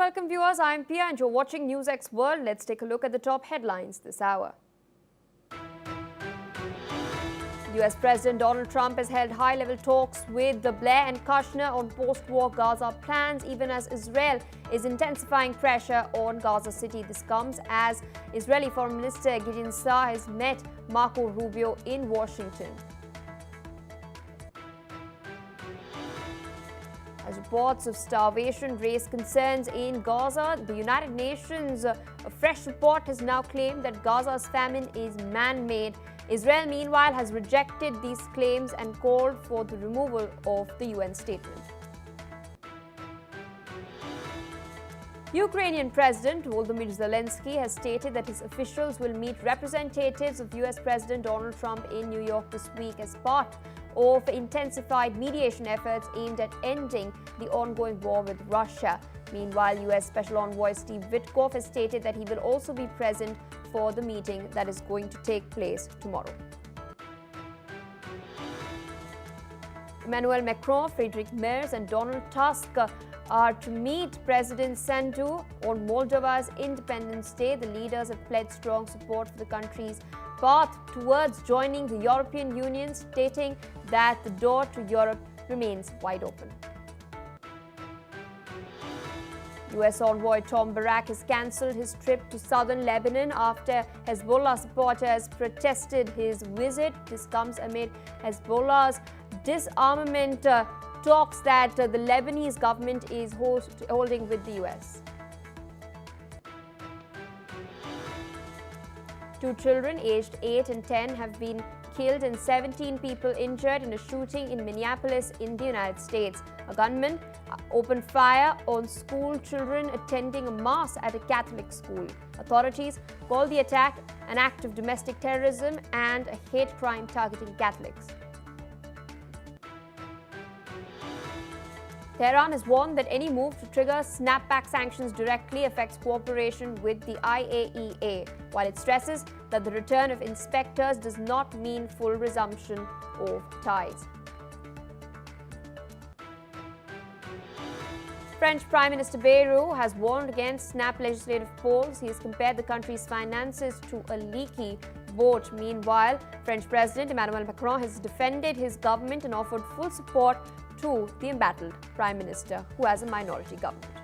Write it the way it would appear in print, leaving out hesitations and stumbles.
welcome viewers. I'm Pia and you're watching NewsX World. Let's take a look at the top headlines this hour. US President Donald Trump has held high-level talks with Blair and Kushner on post-war Gaza plans, even as Israel is intensifying pressure on Gaza City. This comes as Israeli Foreign Minister Gideon Saar has met Marco Rubio in Washington. As reports of starvation raise concerns in Gaza, the United Nations, a fresh report has now claimed that Gaza's famine is man-made. Israel, meanwhile, has rejected these claims and called for the removal of the UN statement. Ukrainian President Volodymyr Zelensky has stated that his officials will meet representatives of US President Donald Trump in New York this week as part of intensified mediation efforts aimed at ending the ongoing war with Russia. Meanwhile, US Special Envoy Steve Witkoff has stated that he will also be present for the meeting that is going to take place tomorrow. Emmanuel Macron, Friedrich Merz and Donald Tusk are to meet President Sandu on Moldova's Independence Day. The leaders have pledged strong support for the country's path towards joining the European Union, stating that the door to Europe remains wide open. US envoy Tom Barrack has cancelled his trip to southern Lebanon after Hezbollah supporters protested his visit. This comes amid Hezbollah's disarmament talks that the Lebanese government is holding with the US. Two children aged 8 and 10 have been killed and 17 people injured in a shooting in Minneapolis in the United States. A gunman opened fire on school children attending a mass at a Catholic school. Authorities call the attack an act of domestic terrorism and a hate crime targeting Catholics. Tehran has warned that any move to trigger snapback sanctions directly affects cooperation with the IAEA, while it stresses that the return of inspectors does not mean full resumption of ties. French Prime Minister Bayrou has warned against snap legislative polls. He has compared the country's finances to a leaky boat. Meanwhile, French President Emmanuel Macron has defended his government and offered full support to the embattled Prime Minister, who has a minority government.